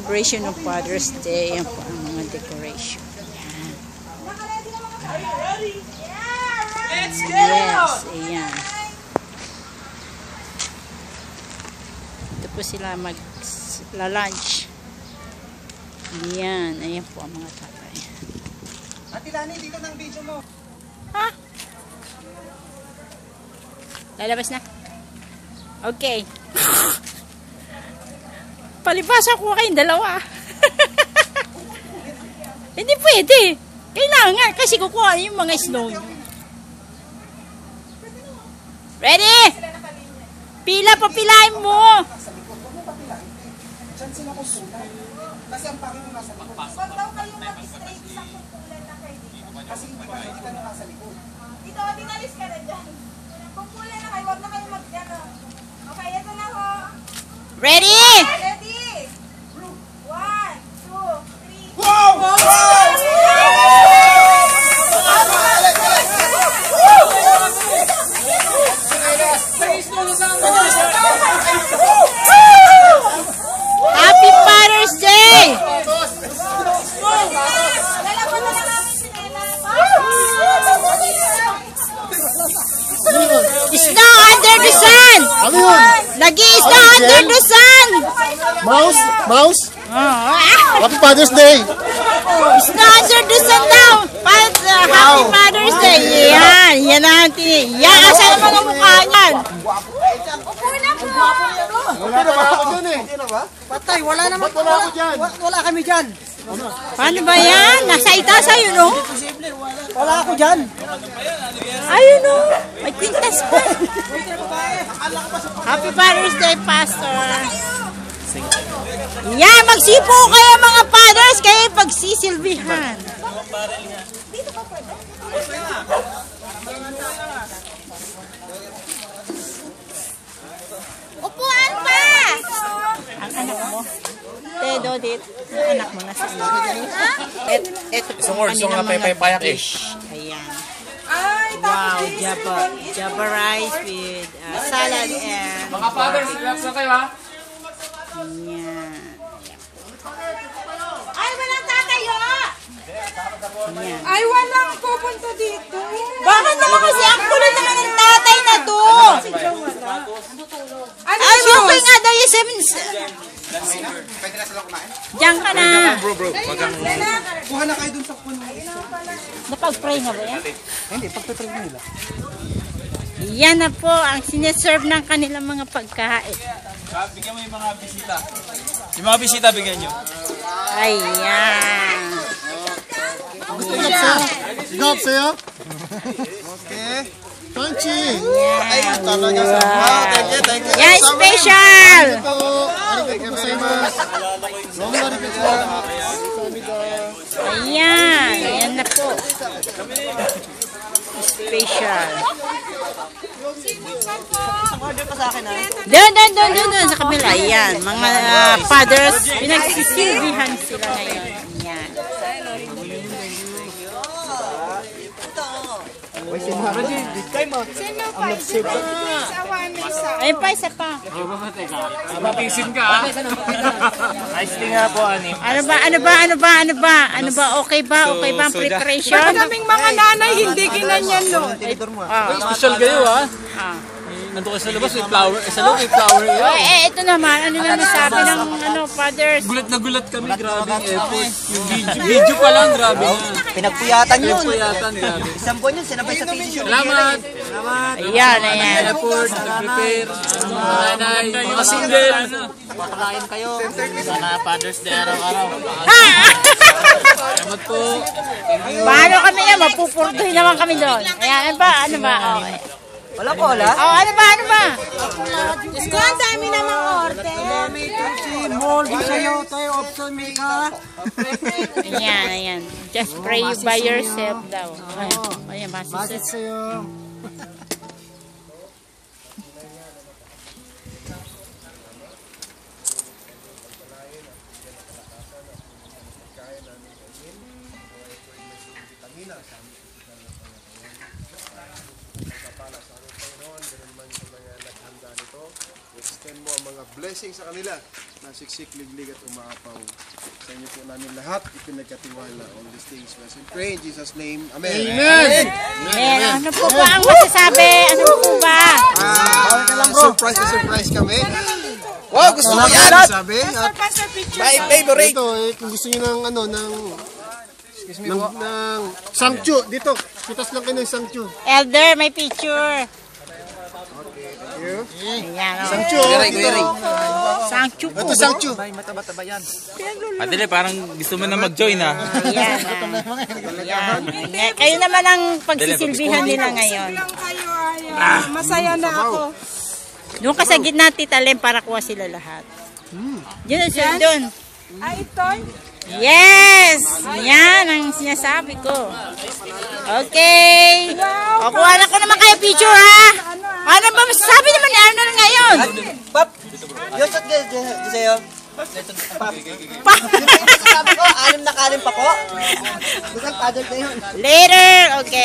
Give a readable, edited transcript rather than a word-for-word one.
Celebration ng Father's Day. Yan po ang mga decoration. Yan. Let's go! Yes, ayan. Ito po sila mag-lunch. Yan, ayan po ang mga tatay. Ate Lani, dito ng video mo. Ha? Lalabas na? Okay. Palibasa ko kayong dalawa. Hindi pwede. Kailangan kasi kukuha yung mga snow nyo. Ready? Pila pa pilahin mo. Diyan sila ko sulat. Kasi ang pangin mo nasa likod. Huwag daw kayo mag-straight sa kukulan na kayo dito. Kasi hindi ka na nasa likod. Dito, dinalis ka na dyan. Kung pula na kayo, huwag na kayo mag-gano. Okay, ito na ho. Ready? Ready? 1, 2, 3. Wow! Happy Father's Day! Lalaban na lang ang sinela. Snow under the sun! Ano yun? Nag-i-snow under the sun! Mouse? Mouse? Oh, Happy Father's Day! snow under the sun daw! Happy Father's Day! Yan! Yan ang yan! Asa naman ang mukha niyan? Upo na po. Wala na ba ako dyan eh? Patay, wala naman. Ba't wala ako dyan? Wala kami dyan. Paano ba yan? Nasa itaas ayun o? Wala ako dyan. Ayun o! May kwintas pa! Happy Father's Day, Pastor! Yan! Magsipo kayo mga fathers! Kayo pagsisilbihan! Upuan pa! Ang anak mo? Tedo, dit. Ang anak mo nasa iyo. Ito po ang kanilang mga dish. Ayan. Wow, Java rice with salad and Mga fathers, relax na kayo ha. yan. Ay, walang tatayo. Yan. Ay, walang pupunta dito. Bakit naman kasi ang kulit naman ng tatay na to? Ano Ay, okay nga daw yung 7. Pwede na sila kumain? Diyan ka na. Kuha na kayo dun sa puno. Napag-pray na ba yan? Hindi, pagpipray nila. Yan na po ang sineserve ng kanilang mga pagkain. Bigyan mo yung mga bisita. Yung mga bisita, bigyan nyo. Ayan. Sigap sa'yo? Okay. Crunchy! Ay, talaga sa thank you. Yan, special! Ito! Arigatou gozaimasu! Domo arigatou! Ayan. Ayan na po. Special. Order pa sa akin ha. Doon sa kabila. Ayan. Mga fathers, pinagsisilbihan sila ngayon. Ayan. Ayun pa, isa pa. Matisin ka ha. Nice thing nga po, Anim. Ano ba? Okay ba ang preparation? Kaming mga nanay, hindi kinanyan no. Special kayo ha. Nandun kayo sa labas, may flower. Sa loob, may flower yun. Ito naman, ano na nasabi ng fathers? Gulat na gulat kami, grabe yung effort. Yung video pa lang, grabe na. Pinagpuyatan yun. Pinagpuyatan, grabe. Isang buwan yun, sinabay sa tissue. Salamat. Ayan. Effort, nag-prepare. Mga nanay, mga single. Papakain kayo. Sana Father's Day araw-araw. Salamat po. Paano kami yan? Mapupurdoy naman kami doon. Ayan, ano ba? Okay. Wala po, wala? Oh, ano ba? Diyos ko, ang dami namang order. Moldy sa'yo, tayo option mika. Ayan. Just pray you by yourself daw. Ayan, Bakit sa'yo? Extend mo ang mga blessings sa kanila. na siksik, liglig at umaapaw. Sa inyo po namin lahat ipinagkatiwala all these things. Bless and pray in Jesus' name. Amen. Amen. Ano po ba ang masasabi? Ano po ba? Surprise na surprise kami. Wow, gusto mo yan! Sabi, at my favorite. Ito, kung gusto niyo ng ano, ng sangchu. Dito, kitas lang kayo ng sangchu. Elder, may picture. Here. Ayan, oh. Sangchu. Sangchu po. Ito sangchu. Padili, parang gusto mo na mag-join ah. Ayan, Ayan. Kayo naman ang pagsisilbihan nila ngayon. Lang kayo ay masaya na ako. Doon ka sa gitna, Tita Lem, para kuha sila lahat. Yun, sir, doon. Ay, ito. Yes! Yan ang sinasabi ko. Okay. O, kuha na ko naman kayo picture, ha? Ano ba masasabi naman ni Arnold ngayon? Pap, yusot sa'yo. Pa! Sabi ko, 6 na kanin pa ko. Busang paddle na yun. Later, okay.